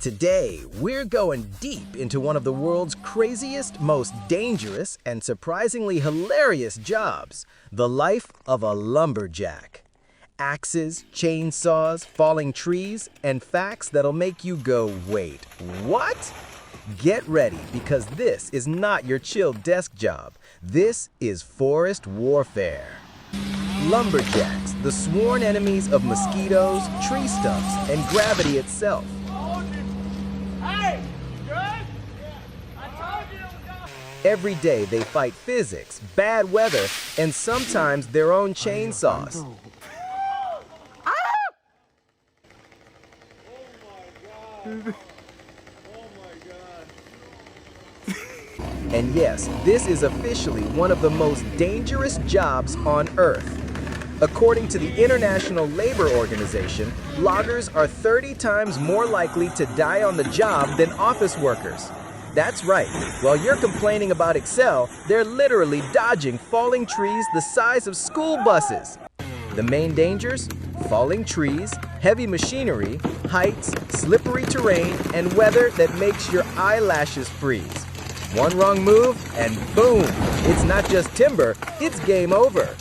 Today, we're going deep into one of the world's craziest, most dangerous, and surprisingly hilarious jobs, the life of a lumberjack. Axes, chainsaws, falling trees, and facts that'll make you go, wait, what? Get ready, because this is not your chill desk job. This is forest warfare. Lumberjacks, the sworn enemies of mosquitoes, tree stumps, and gravity itself. Every day they fight physics, bad weather, and sometimes their own chainsaws. And yes, this is officially one of the most dangerous jobs on Earth. According to the International Labor Organization, loggers are 30 times more likely to die on the job than office workers. That's right. While you're complaining about Excel, they're literally dodging falling trees the size of school buses. The main dangers? Falling trees, heavy machinery, heights, slippery terrain, and weather that makes your eyelashes freeze. One wrong move, and boom! It's not just timber, it's game over.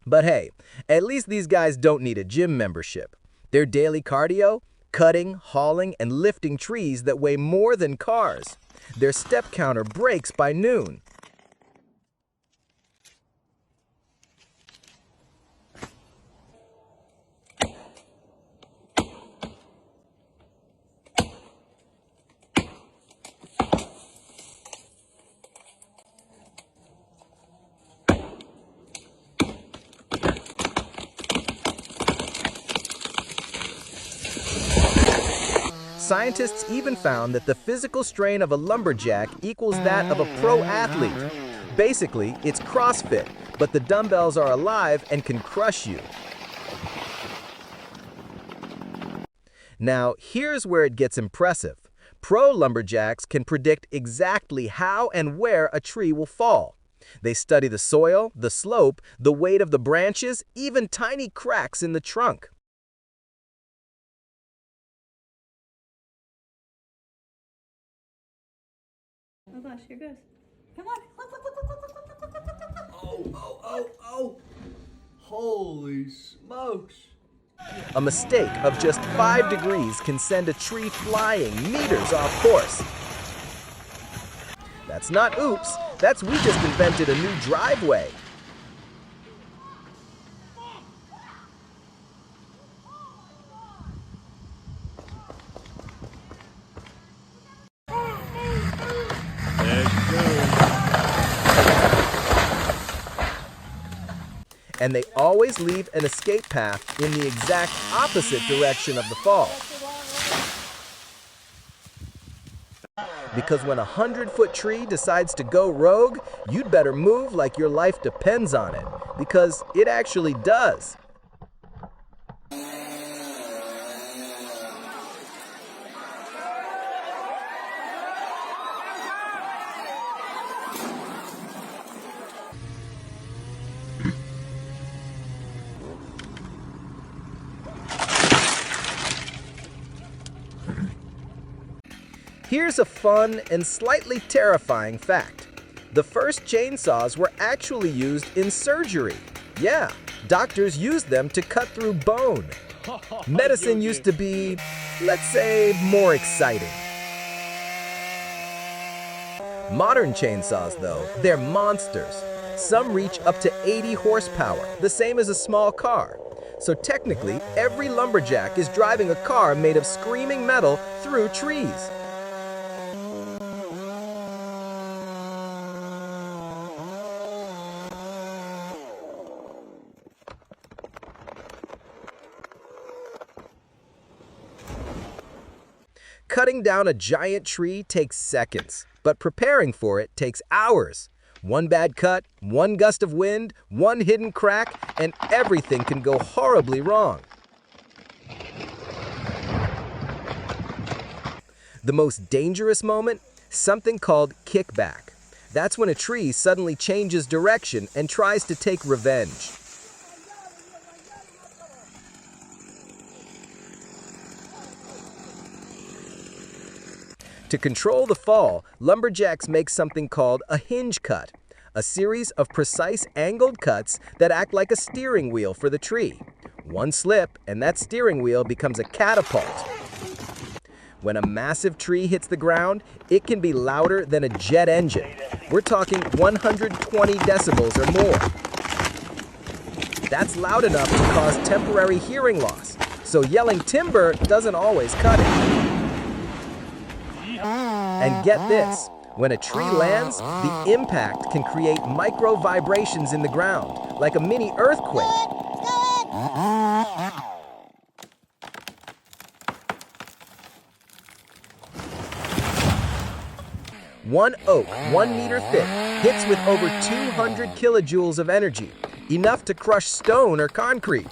But hey, at least these guys don't need a gym membership. Their daily cardio? Cutting, hauling, and lifting trees that weigh more than cars. Their step counter breaks by noon. Scientists even found that the physical strain of a lumberjack equals that of a pro athlete. Basically, it's CrossFit, but the dumbbells are alive and can crush you. Now, here's where it gets impressive. Pro lumberjacks can predict exactly how and where a tree will fall. They study the soil, the slope, the weight of the branches, even tiny cracks in the trunk. Oh gosh, here goes. Come on. Oh. Holy smokes. A mistake of just 5 degrees can send a tree flying meters off course. That's not oops, that's we just invented a new driveway. And they always leave an escape path in the exact opposite direction of the fall. Because when a 100-foot tree decides to go rogue, you'd better move like your life depends on it, because it actually does. Here's a fun and slightly terrifying fact. The first chainsaws were actually used in surgery. Yeah, doctors used them to cut through bone. Medicine used to be, let's say, more exciting. Modern chainsaws, though, they're monsters. Some reach up to 80 horsepower, the same as a small car. So technically, every lumberjack is driving a car made of screaming metal through trees. Cutting down a giant tree takes seconds, but preparing for it takes hours. One bad cut, one gust of wind, one hidden crack, and everything can go horribly wrong. The most dangerous moment? Something called kickback. That's when a tree suddenly changes direction and tries to take revenge. To control the fall, lumberjacks make something called a hinge cut, a series of precise angled cuts that act like a steering wheel for the tree. One slip, and that steering wheel becomes a catapult. When a massive tree hits the ground, it can be louder than a jet engine. We're talking 120 decibels or more. That's loud enough to cause temporary hearing loss, so yelling timber doesn't always cut it. And get this, when a tree lands, the impact can create micro vibrations in the ground, like a mini earthquake. One oak, 1 meter thick, hits with over 200 kilojoules of energy, enough to crush stone or concrete.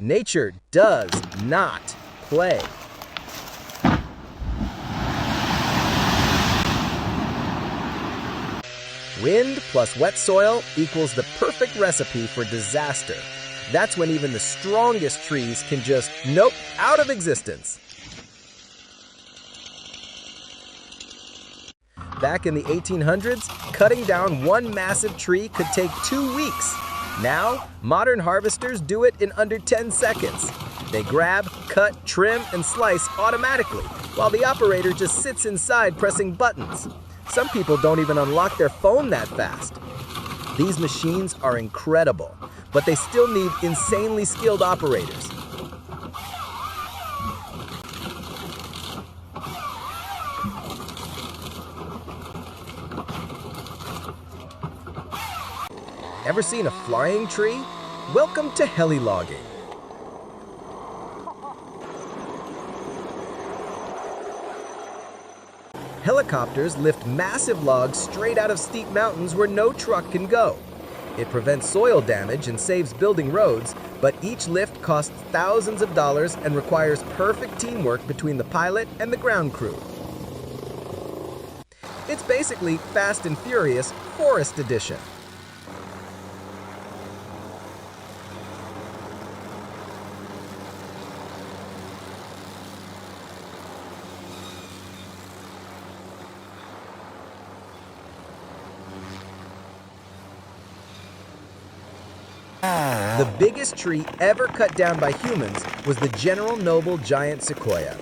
Nature does not play. Wind plus wet soil equals the perfect recipe for disaster. That's when even the strongest trees can just, nope, out of existence. Back in the 1800s, cutting down one massive tree could take 2 weeks. Now, modern harvesters do it in under 10 seconds. They grab, cut, trim, and slice automatically, while the operator just sits inside pressing buttons. Some people don't even unlock their phone that fast. These machines are incredible, but they still need insanely skilled operators. Ever seen a flying tree? Welcome to heli-logging. Helicopters lift massive logs straight out of steep mountains where no truck can go. It prevents soil damage and saves building roads, but each lift costs thousands of dollars and requires perfect teamwork between the pilot and the ground crew. It's basically Fast and Furious Forest Edition. The biggest tree ever cut down by humans was the General Noble giant sequoia.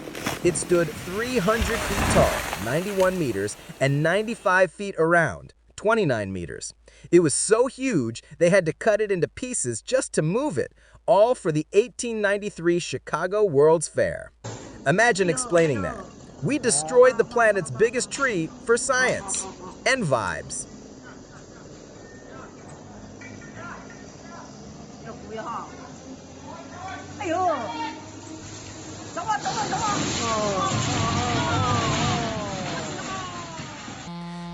It stood 300 feet tall, 91 meters, and 95 feet around, 29 meters. It was so huge, they had to cut it into pieces just to move it, all for the 1893 Chicago World's Fair. Imagine explaining that. We destroyed the planet's biggest tree for science and vibes.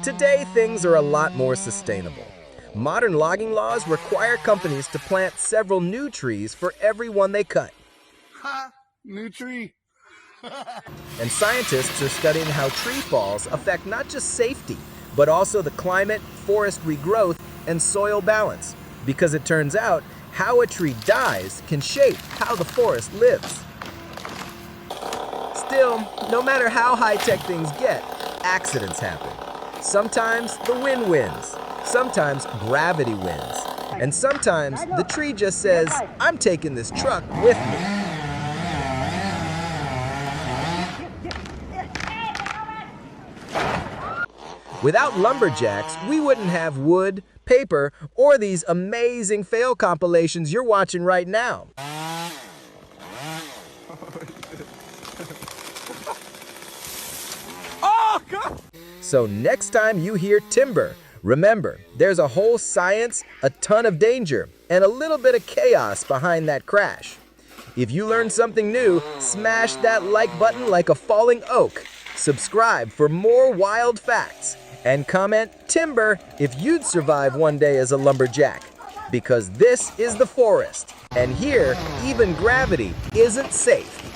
Today, things are a lot more sustainable. Modern logging laws require companies to plant several new trees for every one they cut. Ha! New tree. And scientists are studying how tree falls affect not just safety, but also the climate, forest regrowth, and soil balance. Because it turns out, how a tree dies can shape how the forest lives. Still, no matter how high-tech things get, accidents happen. Sometimes the wind wins, sometimes gravity wins, and sometimes the tree just says, I'm taking this truck with me. Without lumberjacks, we wouldn't have wood, paper, or these amazing fail compilations you're watching right now. Oh, God! So next time you hear timber, remember, there's a whole science, a ton of danger, and a little bit of chaos behind that crash. If you learned something new, smash that like button like a falling oak. Subscribe for more wild facts. And comment timber if you'd survive one day as a lumberjack. Because this is the forest. And here, even gravity isn't safe.